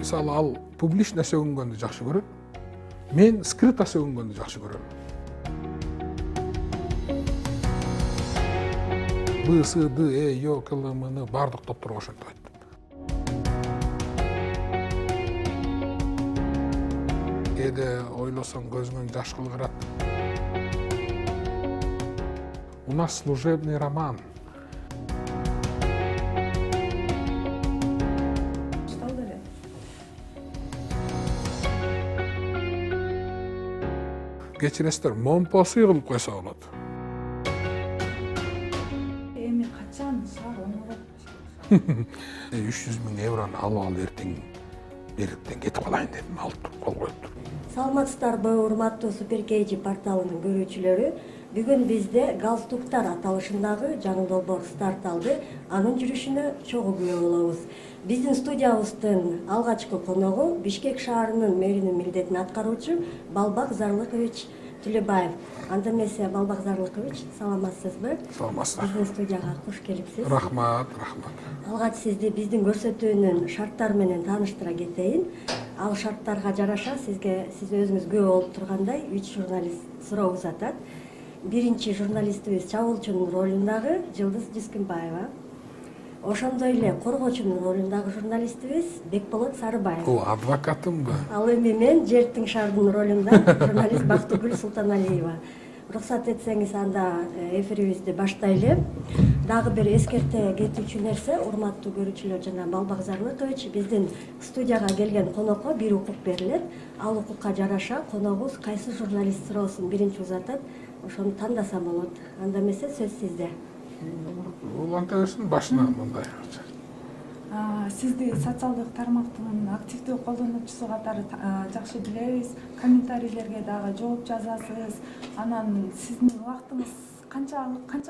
Мисалы, ал публично сөгүнгөндү жакшы көрөт. Мен скрыто сөгүнгөндү жакшы көрөм. Б, С, Д, Э, Ё, К, Л, М, Н бардык топторго ошентип айттым. Кээде ойлосоң көзүңөн жаш кылгырат. У нас служебный роман. Кечиресиздер, момпосуй кылып койсо болот. Эми качан шаар оңолот? 300 000 еврону алып ал эртең бериктен кетип калайын дедим, алып кол коюп. Саламатсыздарбы, урматтуу Суперкейджи порталынын көрүүчүлөрү. Бүгүн бизде галстуктар аталышындагы жаңы долбоор старт алды. Анын жүрүшүнө чогуу күбө болобуз. Биздин студиябыздын алгачкы коногу Бишкек шаарынын мэринин милдетин аткаруучу Балбак Зарлыкович Түлөбаев. Анда эмесе Балбак Зарлыкович, саламатсызбы? Саламатсыздар. Биздин студияга куш келипсиз. Рахмат, рахмат. Алгач сизди биздин көрсөтүүнүн шарттары менен тааныштыра кетейин. Ал шарттарга жараша сиз өзүңүз күбө болуп тургандай 3 журналист суроо узатат. Биринчи журналистибиз чабуулчунун ролундагы Жылдыз Жискинбаева. Ошондой эле коргоочунун ролундагы журналистибиз Бекболот Сарыбаев. О, адвокатымбы? Ал эми мен Жерттин шаардын ролунда журналист Бактыгүл Султаналиева. Уруксат этсеңиз анда эфирибизди баштайлы. Дагы бир эскерте кетүүчү нерсе, урматтуу көрүүчүлөр, жана Балбак Зарлыкович, биздин студияга келген конокко бир укук берилет. Ал укукка жараша коногубуз кайсы журналист суроосун биринчи узатат, ошону тандаса болот. Анда эмесе сөз сизде. Уланта берсин башына мындай. Сизди социалдык тармактын активдүү колдонуучусу катары жакшы билебиз. Комментарийлерге дагы жооп жазасыз. Анан сиздин убактыңыз канча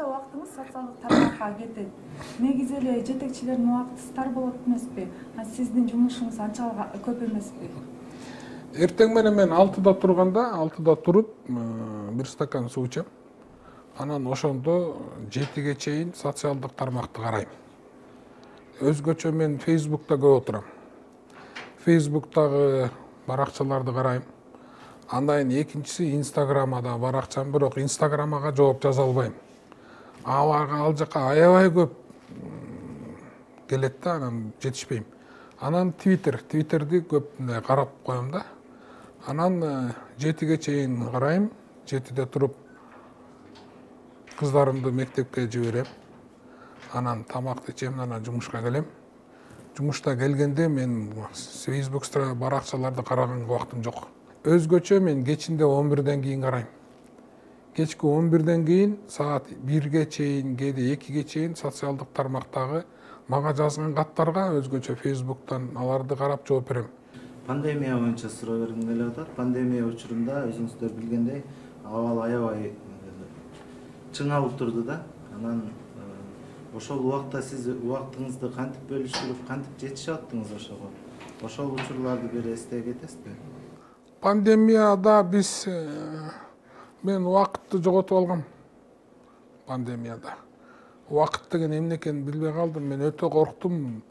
убактыңыз социалдык тармакка кетет? Негизи эле жетекчилердин убакыты тар болот эмеспи? Сиздин жумушуңуз анча көп эмеспи? Эртең менен мен 6-да турганда, 6-да туруп, бир стакан суу ичем. Анан ошондо 7-ге чейин социалдык тармакты карайм. Өзгөчө мен Facebook'та көп отурам. Facebook'тагы баракчаларды карайм. Андан экинчиси Instagram'да баракчам, бирок Instagram'га жооп жаза албайм. Ал жака аябай көп келет да, анан жетишпейм. Анан Twitter'ди көп карап коем да. Анан 7-ге чейин карайм. 7-де туруп кыздарымды мектепке жиберем. Анан тамакты ичем, анан жумушка келем. Жумушта келгенде мен Facebook'та баракчаларды караганга убактым жок. Өзгөчө мен кечинде 11-ден кийин карайм. Кечки 11-ден кийин саат 1-ге чейин, кээде 2-ге чейин социалдык тармактагы мага жазган каттарга өзгөчө Facebook'тан аларды карап жооп берем. Пандемия боюнча суроо бергим келип атат. Пандемия учурунда өзүңүздөр билгендей абал аябай чыңалып турду да. Анан ошол убакта сиз убактыңызды кантип бөлүштүрүп, кантип жетишип аттыңыз ошого? Ошол учурларды бир эстей кетесизби? Пандемияда мен убакытты жоготуп алгам. Пандемияда. Убакыт деген эмне экенин билбей калдым. Мен өтө корктум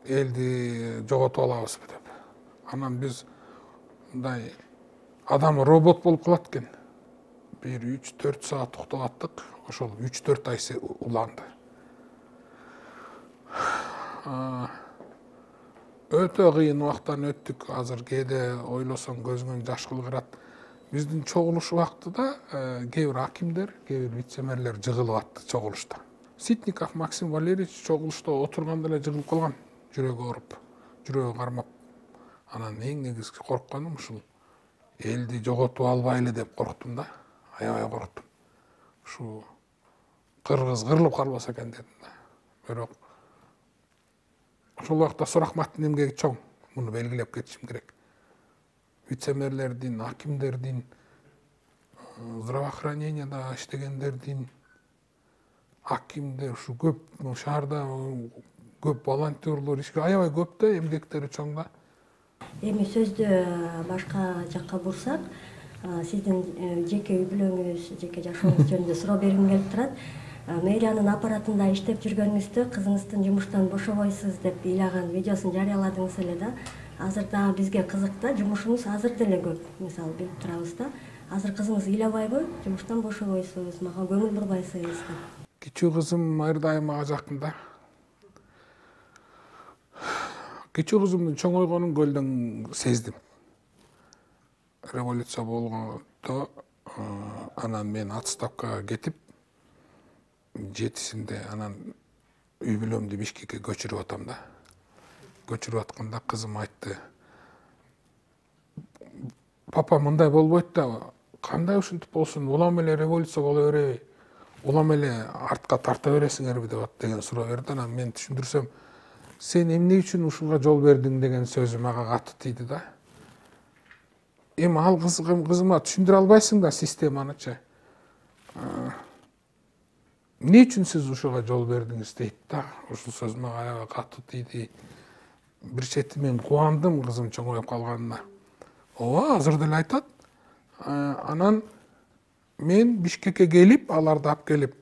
элди жоготуп алабызбы деп. Анан биз мындай адам робот болуп калат экен. 1-3-4 саат уктап аттык. Ошол 3-4 ай уланды. Өтө кыйын убактан өттүк. Азыр кээде ойлосоң көзүңөн жаш кылгырат. Биздин чогулуш убактыда кээ бир акимдер, кээ бир вице-мэрлер жыгылып атты чогулушта. Ситников Максим Валерьевич чогулушта отурганда эле жыгылып калган, жүрөгү ооруп, жүрөгү кармап. Анан эң негизги коркконум ушул элди жоготуп албайлы деп корктум да. Аябай корктум. Ушу кыргыз кырылып калбаса экен дедим да. Бирок ошол убакта Сурахматтын эмгеги чоң. Муну белгилеп кетишим керек. Вице-мэрлердин, акимдердин, здравоохраненияда иштегендердин, акимдер ушу көп шаарда көп волонтерлор ишке аябай көп да, эмгектери чоң да. Эми сөздү башка жакка бурсак, сиздин жеке үй бүлөңүз, жеке жашооңуз жөнүндө суроо бергим келип турат. Мэриянын аппаратында иштеп жүргөнүңүздө кызыңыздын жумуштан бошобойсуз деп ыйлаган видеосун жарыяладыңыз эле да. Азыр дагы бизге кызык да, жумушуңуз азыр деле көп. Мисалы билип турабыз да. Азыр кызыңыз ыйлабайбы? Жумуштан бошобойсуз, мага көңүл бурбайсыз деп. Кичүү кызым ар дайым мага жакын да. Кичүү кызымдын чоңойгонун көлдөн сездим. Революция болгондо анан мен отставкага кетип, 7-синде анан үй бүлөмдү Бишкекке көчүрүп атам да. Көчүрүп атканда кызым айтты: "Папа, мындай болбойт да, кандай ушинтип болсун, улам эле революция боло береби? Улам эле артка тарта бересиңерби?" деген суроо берди. Анан мен түшүндүрсөм, "Сен эмне үчүн ушуга жол бердиң?" деген сөзү мага катты тийди да. Эми ал кызыма түшүндүрө албайсың да системанычы. Эмне үчүн сиз ушуга жол бердиңиз дейт да. Ушул сөз мага аябай катты тийди. Бир чети мен кубандым кызым чоңоюп калганына. Ооба, азыр деле айтат. Анан мен Бишкекке келип, аларды алып келип,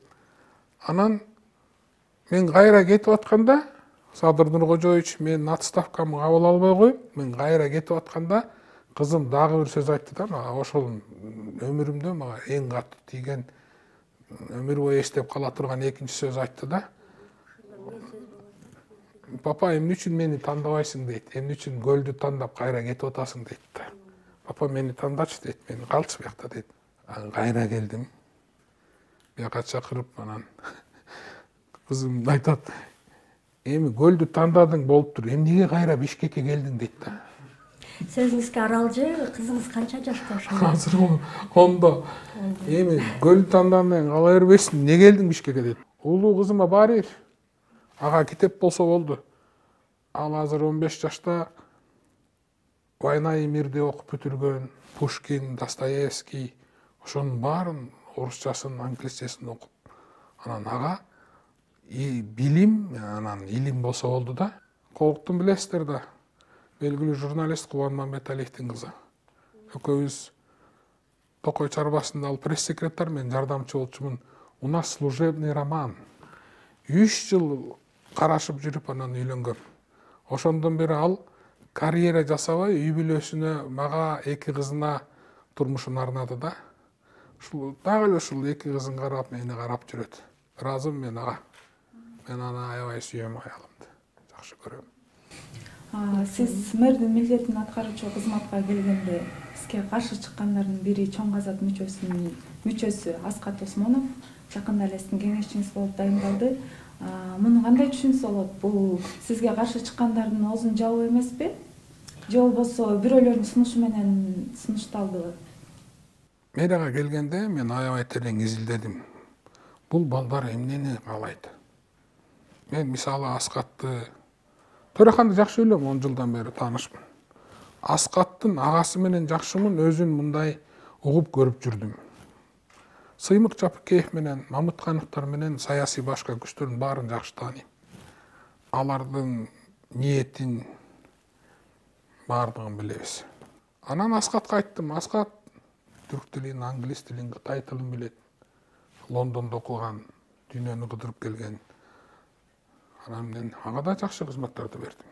анан мен кайра кетип атканда, Садыр Нуркожоевич мен отставкамды кабыл албай коюп, мен кайра кетип атканда, кызым дагы бир сөз айтты да мага. Ошол өмүрүмдө мага эң катуу тийген, өмүр бою эстеп кала турган экинчи сөз айтты да. "Папа, эмне үчүн мени тандабайсың?" дейт. "Эмне үчүн көлдү тандап кайра кетип атасың?" дейт да. "Папа, мени тандачы" дейт. "Мени калчы биякта" дейт. Кайра келдим. Бияка чакырып, анан кызым айтат: "Эми көлдү тандадың болуптур, эмнеге кайра Бишкекке келдиң?" дейт да. Сөзүңүзгө аралжы, кызыңыз канча жашта ошондо? Азыр ондо. Эми көлдү тандадың, кала бербейсиң, эмне келдиң Бишкекке дейт. Улуу кызыма баары бир. Ага китеп болсо болду. Ал азыр 15 жашта, "Война и мир" деп окуп бүтүргөн, Пушкин, Достоевский, ошонун баарын орусчасын, англисчесин окуп, анан ага билим, анан илим болсо болду да. Колуктун билесиздер да, белгилүү журналист Кубан Мамбеталиевдин кызы. Экөөбүз Токой чарбасында ал пресс-секретарь, мен жардамчы болчумун. У нас служебный роман. 3 жыл карашып жүрүп анан үйлөнгөм. Ошондон бери ал карьера жасабай, үй бүлөсүнө, мага, 2 кызына турмушун арнады да. Ушул дагы эле ушул 2 кызын карап, мени карап жүрөт. Ыраазымын мен ага. Мен аны аябай сүйөм, аялымды. Жакшы көрөм. Сиз мэрдин милдетин аткаруучу кызматка келгенде сизге каршы чыккандардын бири Чоң Казак мүчөсү Аскат Осмонов жакында эле сиздин кеңешчиңиз болуп дайындалды. Муну кандай түшүнсө болот? Бул сизге каршы чыккандардын оозунун жабы эмеспи? Же болбосо бирөөлөрдүн сунушу менен сунушталдыбы? Мэрияга келгенде мен аябай терең изилдедим. Бул балдар эмнени каалайт? Мен мисалы Аскатты, Төрөханды жакшы билем, 10 жылдан бери таанышмын. Аскаттын агасы менен жакшымын, өзүн мындай угуп көрүп жүрдүм. Сыймык Жапыкеев менен, Мамыткановдор менен саясий башка күчтөрдүн баарын жакшы тааныйм. Алардын ниетин баардыгын билебиз. Анан Аскатка айттым: "Аскат түрк тилин, англис тилин, кытай тилин билет. Лондондо окуган, дүйнөнү кыдырып келген." Анан мен ага да жакшы кызматтарды бердим.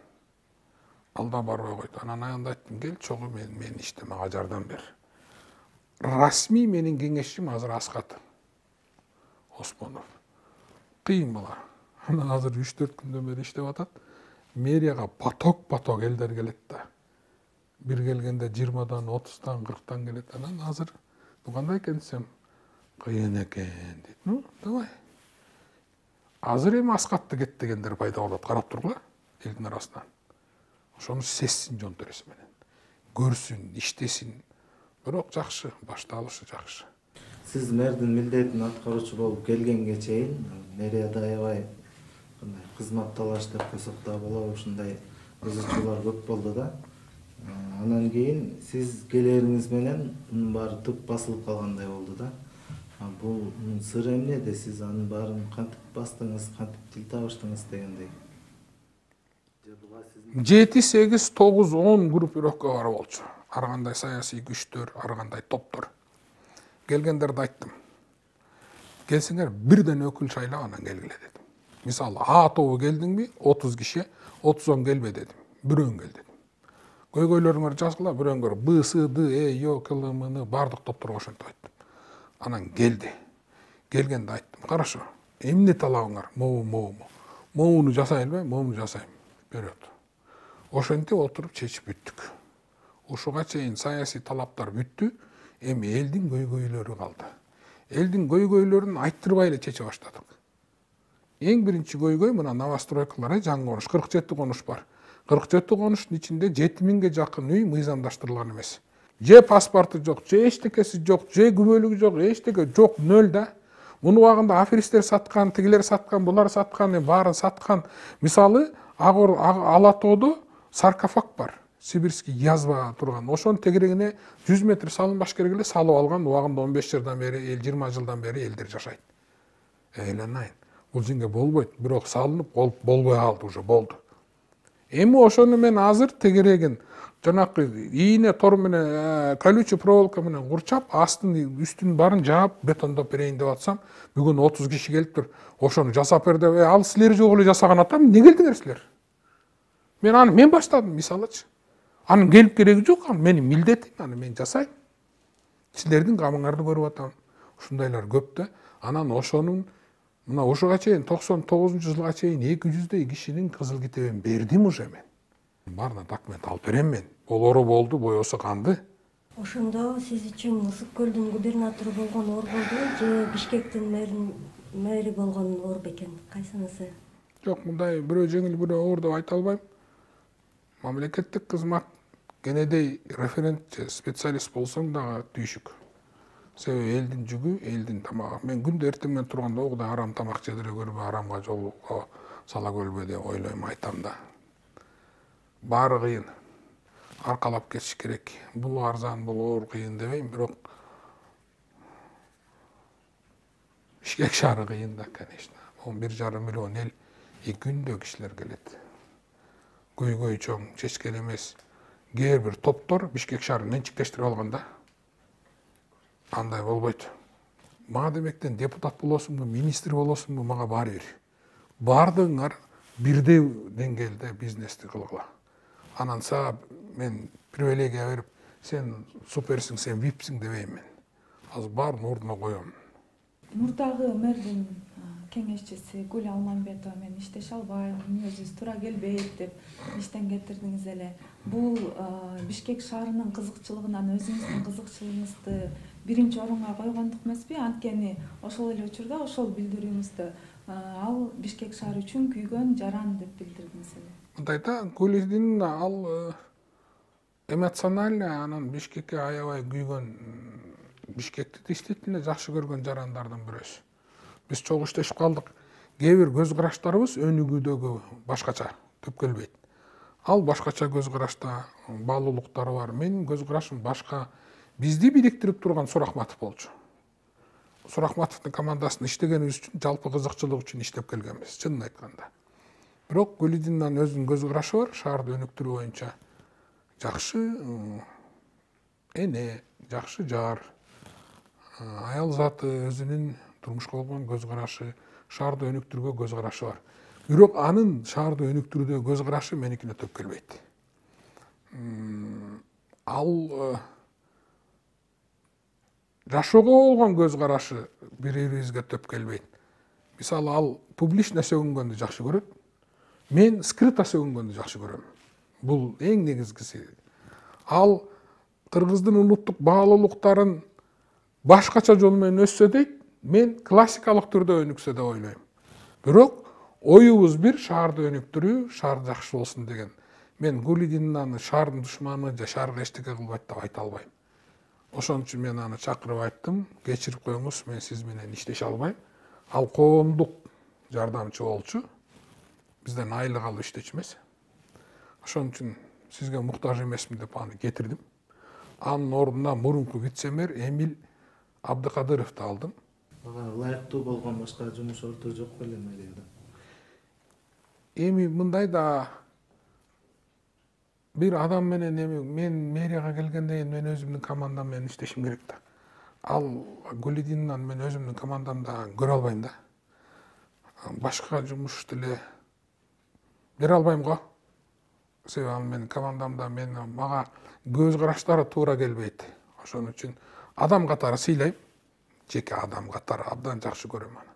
Ал да барбай койду. Анан аянда айттым: "Кел чогуу мен иште мага жардам бер." Расмий менин кеңешчим азыр Аскат Осмонов. Кыйын бала. Анан азыр 3-4 күндөн бери иштеп атат. Мэрияга поток элдер келет да. Бир келгенде 20дан, 30дан, 40тан келет. Анан азыр кандай экен десем, кыйын экен дейт. Ну, давай. Азыр эми Аскатты кет дегендер пайда болот. Карап тургула элдин арасынан. Ошону сезсин жон төрөсү менен. Көрсүн, иштесин. Бирок жакшы, башталышы жакшы. Сиз мэрдин милдетин аткаруучу болуп келгенге чейин мэрияда аябай кызмат талаш деп койсок да болобу, ушундай кызычуулар көп болду да. Анан кийин сиз келериңиз менен мунун баары түп басылып калгандай болду да. Бул сыры эмнеде? Сиз анын баарын кантип бастыңыз, кантип тил табыштыңыз дегендей? Же буга сиздин 7, 8, 9, 10 группировка бар болчу. Ар кандай саясий күчтөр, ар кандай топтор. Келгендерди айттым. Келсеңер бирден өкүл шайлап анан келгиле дедим. Мисалы А тобу келдиңби 30 киши, 30 келбе дедим. Бирөөң кел дедим. Көйгөйлөрүңөр жазгыла, бирөөңөр Б, С, Д, Э, Ё, К, Л, М, Н бардык топторго ошентип айттым. Анан келди. Келгенде айттым. Хорошо. Эмне талабыңар? Моуну жасай элбейм, моуну жасайм. Берет. Ошентип отуруп чечип бүттүк. Ушуга чейин саясий талаптар бүттү. Эми элдин көйгөйлөрү калды. Элдин көйгөйлөрүн айттырбай эле чече баштадык. Эң биринчи көйгөй мына новостройкалар, жаңы конуш, 47 конуш бар. 47 конуштун ичинде 7000ге жакын үй мыйзамдаштырылган эмес. Же паспорту жок, же эчтекеси жок, же күбөлүгү жок, эчтеке жок, нөл да. Муну убагында аферисттер саткан, тигилер саткан, булар саткан, баарын саткан. Мисалы, Ала тоодо саркофаг бар. Сибирский язва турган. Ошонун тегерегине 100 метр салынбаш керек эле, салып алган. Убагында 15 жылдан бери, 20 жылдан бери элдер жашайт. Эйланайын. Бул жерге болбойт. Бирок салынып болбой калды, уже болду. Эми ошону мен азыр тегерегин жанакы ийне тор менен колючий проволока менен курчап, астын үстүн барын жаап бетондоп берейин деп атсам, бүгүн 30 киши келиптир. Ошону жасап бер деп, ал силер жок эле жасаган атам, эмне келдиңер силер? Мен баштадым, мисалычы. Анын келип кереги жок, ал менин милдетим, аны мен жасайм. Силердин камыңарды көрүп атам. Ушундайлар көп да. Анан ошонун мына ошого чейин 99-жылга чейин 200дей кишинин кызыл китебин бердим уже мен. Баарына документ алып берем мен. Болору болду, боесу канды. Ошондо сиз үчүн Ысык көлдүн губернатору болгон оор болду же Бишкектин мэри болгон оор бекен? Кайсынысы? Жок, мындай бирөө жеңил, бирөө оор деп айта албайм. Мамлекеттик кызмат кенедей референт же специалист болсоң дагы түйшүк. Себеби элдин жүгү, элдин тамагы. Мен күндө эртеңден турганда огудай арам тамак жедире көрбө, арамга жолго сала көрбө деп ойлойм, айтам да. Баары кыйын. Аркалап кетиш керек. Бул арзан, бул оор кыйын дебейм, бирок Бишкек шаары кыйын да, конечно. 1,5 миллион эл, күндө кишилер келет. Көйгөй чоң, чечкен эмес. Кээ бир топтор Бишкек шаарын менчиктештирип алган да. Андай болбойт. Мага демектен депутат болосуңбу, министр болосуңбу, мага баары бир. Бардыгыңар бирдей деңгээлде бизнести кылгыла. Анан сага мен привилегия берип, сен суперсиң, сен випсиң дебейм мен. Азыр баарын ордуна коем. Мурдагы мэрдин кеңешчиси Гүл Алманбетова мен иштеше албайм, өзүбүз туура келбейт деп иштен кетирдиңиз эле. Бул Бишкек шаарынын кызыкчылыгынан өзүңүздүн кызыкчылыгыңызды биринчи орунга койгондук эмеспи? Анткени ошол эле учурда ошол билдирүүңүздө ал Бишкек шаары үчүн күйгөн жаран деп билдирдиңиз эле. Мындай да, Гүлдин ал эмоционально анан Бишкекке аябай күйгөн, Бишкекти действительно жакшы көргөн жарандардын бирөөсү. Биз чогуу иштешип калдык. Кээ бир көз караштарыбыз өнүгүүдөгү башкача, төпкөлбөйт. Ал башкача көз карашта баалуулуктары бар. Менин көз карашым башка. Бизди бириктирип турган Сурахматов болчу. Сурахматовдун командасын иштегенибиз үчүн, жалпы кызыкчылык үчүн иштеп келгенбиз, чынын айтканда. Бирок Гүлдиндин өзүнүн көз карашы бар, шаарды өнүктүрүү боюнча жакшы эне, жакшы жар, аял заты өзүнүн турмушка болгон көз карашы, шаарды өнүктүрүүгө көз карашы бар. Бирок анын шаарды өнүктүрүүдө көз карашы меникине төпкөлбөйт. Ал жашоого болгон көз карашы бири-бирибизге төпкөлбөйт. Мисалы, ал публично сөгүнгөндү жакшы көрөт. Мен скрыто сөгүнгөндү жакшы көрөм. Бул эң негизгиси. Ал кыргыздын улуттук баалуулуктарын башкача жол менен өссө дейт, мен классикалык түрдө өнүксө деп ойлойм. Бирок оюбуз бир, шаарды өнүктүрүү, шаар жакшы болсун деген. Мен Гүлдиндин шаардын душманы же шаарга эчтеке кылбайт деп айта албайм. Ошон үчүн мен аны чакырып айттым, кечирип коюңуз, мен сиз менен иштеше албайм. Ал коомдук жардамчы болчу. Бизден айлык алып иштечү эмес. Ошон үчүн сизге муктаж эмесмин деп аны кетирдим. Анын ордуна мурунку вице-мэр Эмиль Абдыкадыровду алдым. ага ылайыктуу болгон башка жумуш орто жок беле мэрияда? Эми мындай да бир адам менен мен мэрияга келгенден кийин мен өзүмдүн командам менен иштешим керек да. Ал Гүлидиннан мен өзүмдүн командамда көрө албайм да. Башка жумуш деле бере албайм го. Себеби ал менин командамда мага көз караштары туура келбейт. Ошон үчүн адам катары сыйлайм. Жеке адам катары абдан жакшы көрөм аны.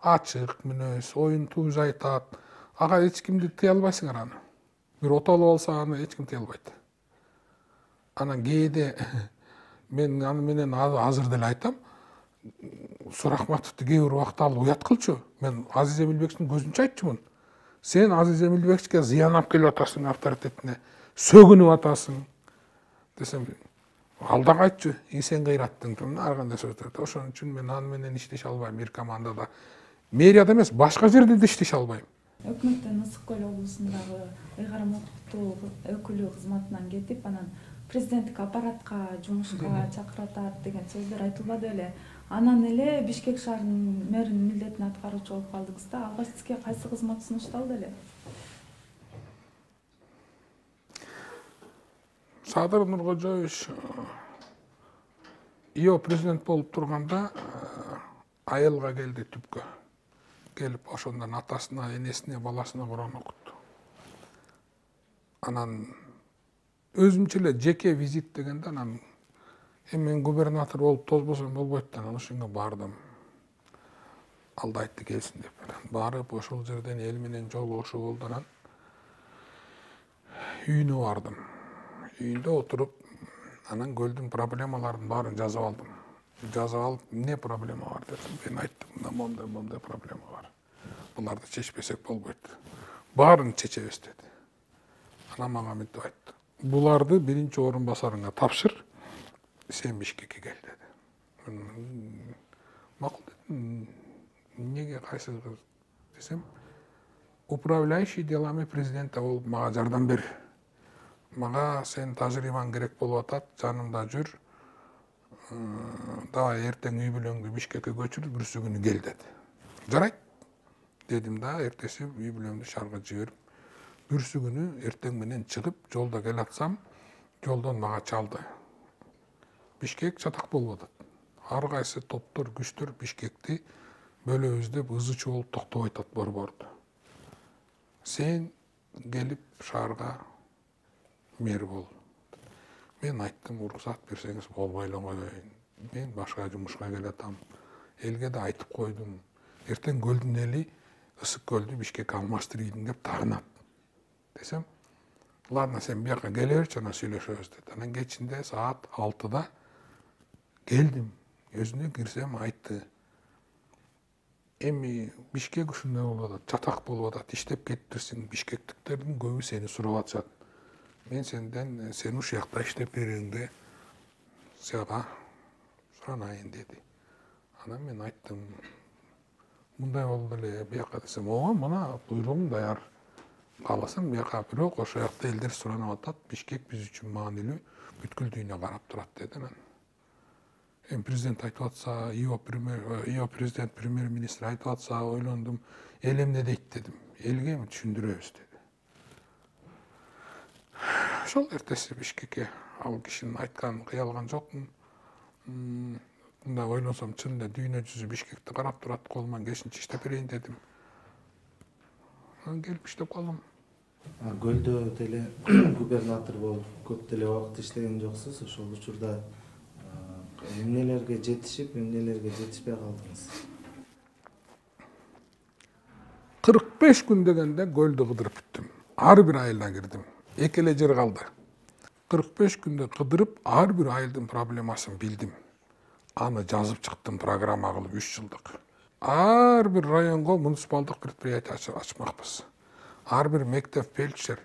Ачык мүнөз, оюн тууз айтат. Ага эч кимди тыя албайсыңар аны. Бир отолуп алса аны эч ким тыя албайт. Анан кээде мен аны менен азыр деле айтам. Сурахматовду кээ бир убакта ал уят кылчу. Мен Азиз Эмилбековдун көзүнчө айтчумун. Сен Азиз Эмилбековге зыян алып келип атасың авторитетине, сөгүнүп атасың десем, ал дагы айтчу, сен кыйраттың, ар кандай сөздөрдү. Ошон үчүн мен аны менен иштеше албайм бир командада. Мэрияда эмес, башка жерде да иштеше албайм. Өкмөттөн Ысык көл облусундагы ыйгарым укуктуу өкүлү кызматынан кетип, анан президенттик аппаратка жумушка чакыртат деген сөздөр айтылбады эле. Анан эле Бишкек шаарынын мэринин милдетин аткаруучу болуп калдыңыз да. Алгач сизге кайсы кызмат сунушталды эле? Садыр Нуркожоевич ИО президент болуп турганда айылга келди түпкө. Келип ошондон атасына, энесине, баласына Куран окутту. Анан өзүмчө эле жеке визит дегенде анан мен губернатор болуп тозбосом болбойт да, анан ошондо бардым. Ал да айтты келсин деп. Барып ошол жерден эл менен жолугушуу болду. Анан үйүнө бардым. Үйүндө отуруп, анан көлдүн проблемаларын баарын жазып алдым. Жазып алып, эмне проблема бар дедим. Мен айттым, мондай проблема бар. Буларды чечпесек болбойт. Баарын чечебиз деди. Анан мага мынтип айтты. Буларды биринчи орун басарыңа тапшыр, сен Бишкекке кел деди. Макул дедим. Эмнеге кайсы десем, управляющий делами президента болуп мага жардам бер. Мага сен тажрыйбаң керек болуп атат, жанымда жүр. Давай эртең үй бүлөңдү Бишкекке көчүр, бүрсү күнү кел деди. Жарайт дедим да, эртеси үй бүлөмдү шаарга жиберип, бүрсү күнү эртең менен чыгып, жолдо келатсам, жолдон мага чалды. Бишкек чатак болуп атат. Ар кайсы топтор, күчтөр Бишкекти бөлөбүз деп ызычуу болуп токтобой атат борборду. Сен келип шаарга мэр бол. Мен айттым, уруксат берсеңиз болбой эле коеюн. Мен башка жумушка келатам. Элге да айтып койдум. Эртең көлдүн эли Ысык көлдү Бишкекке алмаштырыйын деп тагынат. Десем, ладно, сен бияка келе берчи, анан сүйлөшөбүз деди. Анан кечинде саат 6-да келдим. Өзүнө кирсем айтты. Эми Бишкек ушундай болуп атат, чатак болуп атат, иштеп кетирсиң, бишкектиктердин көбү сени сурап атышат. Мен сенден сен ушул жакта иштеп берүүңдү сага суранайын деди. Анан мен айттым, мындай болду эле бияка десем, ооба, мына буйругум даяр. Кааласаң бияка, бирок ошол жакта элдер суранып атат, Бишкек биз үчүн маанилүү, бүткүл дүйнө карап турат деди. Анан президент айтып атса, ИО президент, премьер-министр айтып атса, ойлондум, эл эмне дейт дедим. Элге түшүндүрөбүз деди. Ошол эртеси Бишкекке ал кишинин айтканын кыя алган жокмун. Мындай ойлонсом, чынында дүйнө жүзү Бишкекти карап турат, колуман келишинче иштеп берейин дедим. Анан келип иштеп калдым. Көлдө деле губернатор болуп көп деле убакыт иштеген жоксуз. Ошол учурда эмнелерге жетишип, эмнелерге жетишпей калдыңыз? 45 күн дегенде көлдү кыдырып бүттүм. Ар бир айылына кирдим. Эки эле жер калды. 45 күндө кыдырып, ар бир айылдын проблемасын билдим. Аны жазып чыктым программа кылып 3 жылдык. Ар бир районго муниципалдык предприятие ачмакпыз. Ар бир мектеп, фельдшер,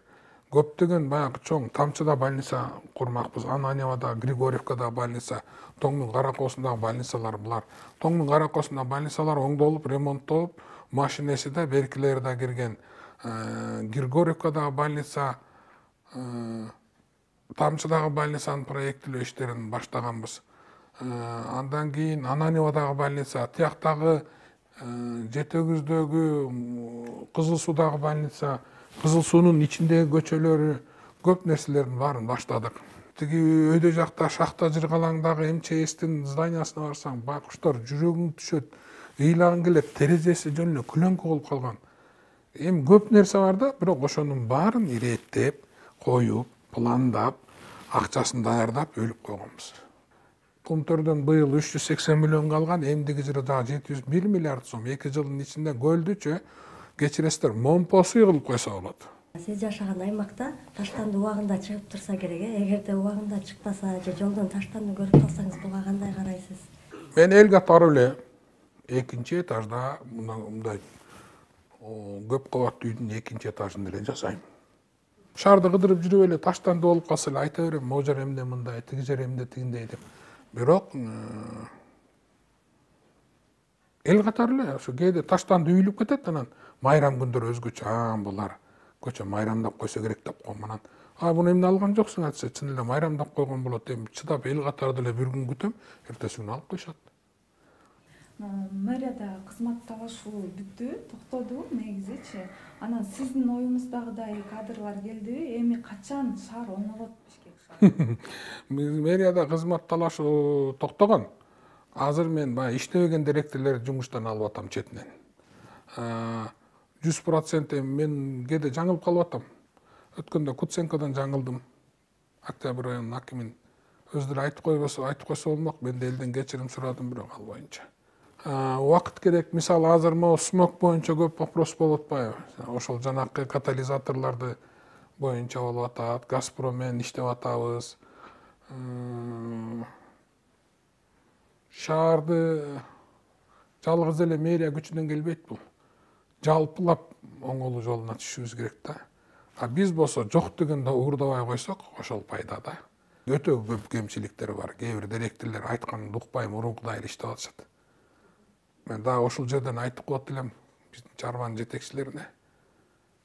көптөгөн баягы чоң Тамчыда больница курмакпыз, Ананьевада, Григорьевкада больница, Тоңдун Каракоосундагы больницалар булар. Тоңдун Каракоосундагы больницалар оңдолуп, ремонттолуп, машинеси да, беркилери да кирген. Григорьевкадагы больница, Тамчыдагы больницанын проектилөө иштерин баштаганбыз. Андан кийин Ананьевадагы больница, тияктагы Жетегүздөгү Кызыл Суудагы больница, Кызыл Суунун ичиндеги көчөлөрү, көп нерселердин баарын баштадык. Тиги өйдө жакта Шахта Жыргалаңдагы МЧСтин зданиясына барсаң, байкуштар жүрөгүң түшөт, ыйлагың келет, терезеси жөн эле күлөңкү болуп калган. Эми көп нерсе бар да, бирок ошонун баарын иреттеп, коюп, пландап, акчасын даярдап өлүп койгонбуз. Кумтөрдөн быйыл 380 миллион калган, эмдиги жылы дагы 701 миллиард сом. 2 жылдын ичинде көлдүчө кечиресиздер, момпосуй кылып койсо болот. Сиз жашаган аймакта таштанды убагында чыгып турса керек, эгерде убагында чыкпаса же жолдон таштанды көрүп калсаңыз буга кандай карайсыз? Мен эл катары эле экинчи этажда мындай көп кабаттуу үйдүн экинчи этажында эле жашайм. Шаарды кыдырып жүрүп эле таштанды болуп калса эле айта берем, могу жер эмне мындай, тиги жер эмне тигиндей деп. Бирок эл катары эле ошо кээде таштанды үйүлүп кетет, анан майрам күндөрү өзгөчө, булар көчө майрамдап койсо керек деп коем. Анан буну эмне алган жоксуң айтса, чын эле майрамдап койгон болот. Эми чыдап эл катары деле бир күн күтөм, эртеси күнү алып коюшат. Мэрияда кызмат талашуу бүттү, токтоду негизичи. Анан сиздин оюңуздагыдай кадрлар келдиби? Эми качан шаар оңолот Бишкек шаары? Мэрияда кызмат талашуу токтогон. Азыр мен баягы иштебеген директорлорду жумуштан алып атам четинен. 100% мен кээде жаңылып калып атам. Өткөндө Куценкодон жаңылдым. Октябрь районунун акимин өздөрү айтып койсо болмок. Мен да элден кечирим сурадым, бирок албайынча. Убакыт керек. Мисалы азыр могу смог боюнча көп вопрос болуп атпайбы? Ошол жанакы катализаторлорду боюнча болуп атат. Газпром менен иштеп атабыз. Шаарды жалгыз эле мэрия күчүнөн келбейт бул. Жалпылап оңолуу жолуна түшүбүз керек да. Биз болсо жок дегенде уурдабай койсок, ошол пайда да. Өтө көп кемчиликтер бар. Кээ бир директорлор айтканын укпай мурункудай эле иштеп атышат. Мен дагы ошол жерден айтып коет элем биздин чарбанын жетекчилерине.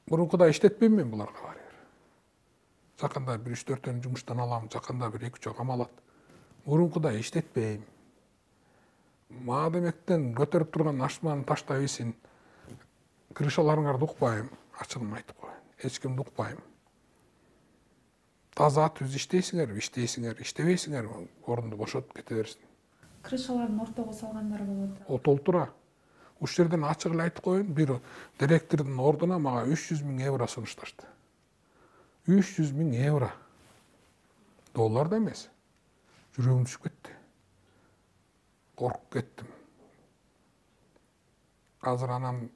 Мурункудай иштетпейм мен буларга баары бир. Жакында бир 3-4 жумуштан алам, жакында бир 2-3 камалат. Мурункудай иштетпейм. Маадамектен көтөрүп турган ашманы таштап ийсин. Крышаларыңарды укпайм, ачыгын айтып коеюн. Эч кимди укпайм. Таза түз иштейсиңерби, иштебейсиңерби, орунду бошотуп кете берсин. Крышаларын ортого салгандар болот. О толтура. Ушул жерден ачык эле айтып коеюн, бир директордун ордуна мага 300 000 евро сунушташты. 300 000 евро. Доллар да эмес. Жүрөгүм түшүп кетти. Коркуп кеттим. Азыр анан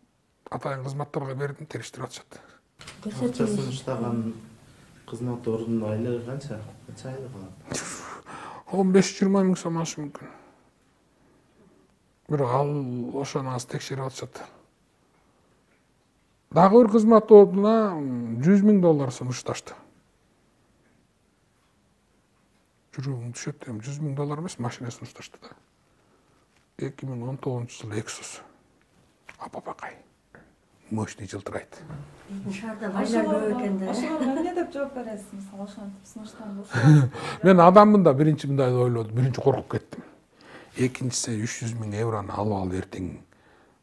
атайын кызматтарга бердим, териштирип атышат. Акча сунуштаган кызмат ордунун айлыгы канча? Канча айлык алат? 15-20 миң сом ашы мүмкүн. Бирок ал ошону азыр текшерип атышат. Дагы бир кызмат ордуна 100 000 доллар сунушташты. Жүрөгүм түшөт, 100 000 доллар эмес, машина сунушташты да. 2019 жылы Lexus. Апапакай. Мощный жылтырайт. Шаарда байлар көп экен да. Ошого эмне деп жооп бересиз? Мисалы ошентип сунуштан бошо. Мен адаммын да биринчи мындай ойлодум, биринчи коркуп кеттим. Экинчиси 300 000 еврону алып алып эртең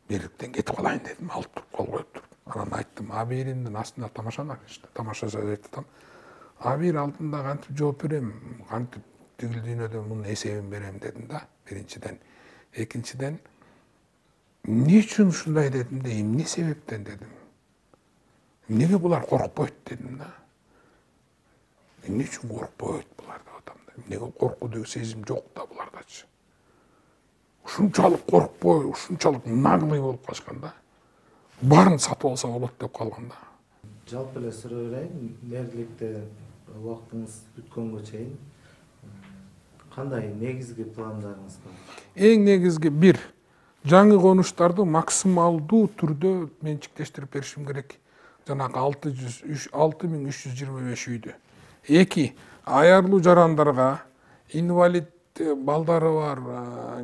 бериктен кетип калайын дедим, алып туруп кол коюп туруп. Анан айттым, абийиримдин астында тамашаны тамаша жазып атам. Абийир алдында кантип жооп берем, кантип тигил дүйнөдө мунун эсебин берем дедим да, биринчиден. Экинчиден, эмне үчүн ушундай дедим да, эмне себептен дедим. Эмнеге булар коркпойт дедим да. Эмне үчүн коркпойт булар деп атам да. Эмнеге коркуу деген сезим жок да булардачы. Ушунчалык коркпой, ушунчалык наглый болуп калышкан да. Баарын сатып алса болот деп калган да. Жалпы эле суроо берейин, мэрликте убактыңыз бүткөнгө чейин кандай негизги пландарыңыз бар? Эң негизги бир, жаңы конуштарды максималдуу түрдө менчиктештирип беришим керек. Жанагы 6325 үйдү. 2, аярлуу жарандарга, инвалид балдары бар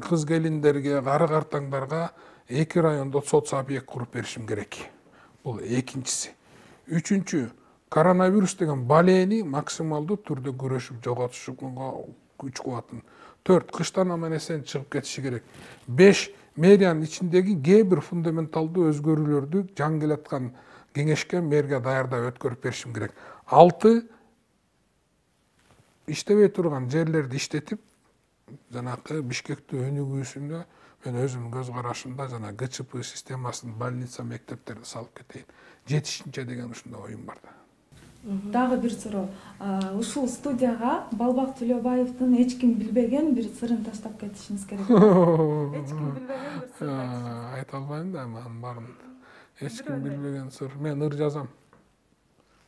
кыз келиндерге, кары картаңдарга 2 райондо соц объект куруп беришим керек. Бул экинчиси. Үчүнчү, коронавирус деген балени максималдуу түрдө күрөшүп жоготушуга күч кубатын 4 кыштан аман-эсен чыгып кетиши керек. 5 мэриянын ичиндеги кээ бир фундаменталдуу өзгөрүүлөрдү жаңы келаткан кеңешке мэрге даярдап өткөрүп беришим керек. 6 иштебей турган жерлерди иштетип, жанакы Бишкектин өнүгүүсүнө мен өзүмдүн көз карашымда жана ГЧП системасын больница, мектептерди салып кетейин. Жетишинче деген ушундай оюм бар да. Дагы бир суроо. Ушул студияга Балбак Төлөбаевдин эч ким билбеген бир сырын таштап кетишиңиз керек. Эч ким билбеген бир сыр. Айта албайм да, анын баарын. Эч ким билбеген сыр. Мен ыр жазам.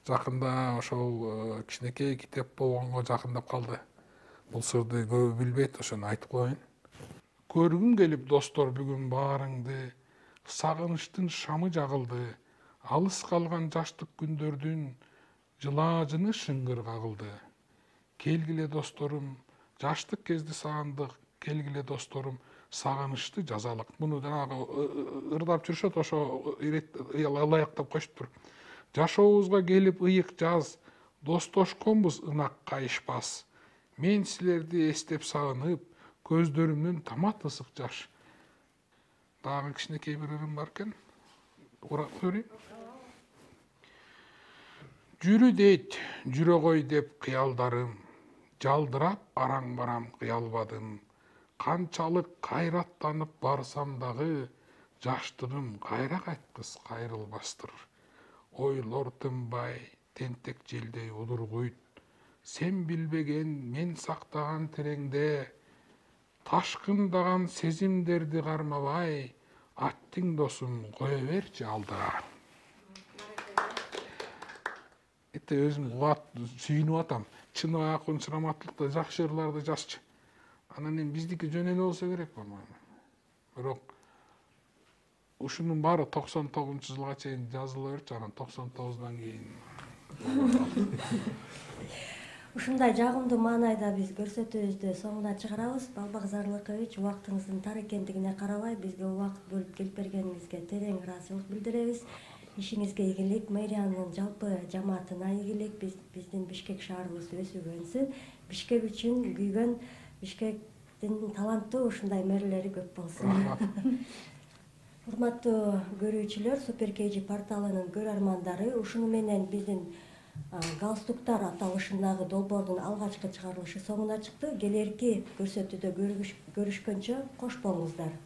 Жакында ошол кичинекей китеп болгонго жакындап калды. Бул сырды көбү билбейт, ошону айтып коеюн. Көргүм келип достор бүгүн баарыңды, сагынычтын шамы жагылды, алыс калган жаштык күндөрдүн жылаажыны шыңгыр кагылды. Келгиле досторум, жаштык кезди сагындык, келгиле досторум, сагынычты жазалык. Муну жанагы ырдап жүрүшөт, ошо ылайыктап коюшуптур. Жашообузга келип ыйык жаз, достошконбуз ынак кайышпас. Мен силерди эстеп сагынып, көздөрүмдөн тамат ысык жаш. Дагы кичинекей бир ырым бар экен. Урап көрөйүн. Жүрү дейт, жүрө кой деп кыялдарым, жалдырап араң барам кыялбадым. Канчалык кайраттанып барсам дагы, жаштыгым кайра кайткыс кайрылбастыр. Ойлор тынбай, тентек желдей удургуйт. Сен билбеген, мен сактаган тереңде, ташкындаган сезимдерди кармабай, аттиң досум кое берчи алдыра. Өзүм сүйүнүп атам. Чыныбай акын Шыраматтылыкта жакшы ырларды жазчу. Анан эми биздики жөн эле болсо керек болмойм. Бирок ушунун баары 99-жылга чейин жазыла берчү, анан 99-дан кийин. Ушундай жагымдуу маанайда биз көрсөтүүбүздү соңуна чыгарабыз. Балбак Зарлыкович, убактыңыздын тар экендигине карабай бизге убакыт бөлүп келип бергениңизге терең ыраазычылык билдиребиз. Ишиңизге ийгилик, мэриянын жалпы жамаатына ийгилик, биздин Бишкек шаарыбыз өсүп өнсүн. Бишкек үчүн күйгөн, Бишкектин таланттуу ушундай мэрлери көп болсун. Урматтуу көрүүчүлөр, Супер KG порталынын көрөрмандары, ушуну менен биздин галстуктар аталышындагы долбоордун алгачкы чыгарылышы соңуна чыкты. Келерки көрсөтүүдө көрүшкөнчө кош болуңуздар.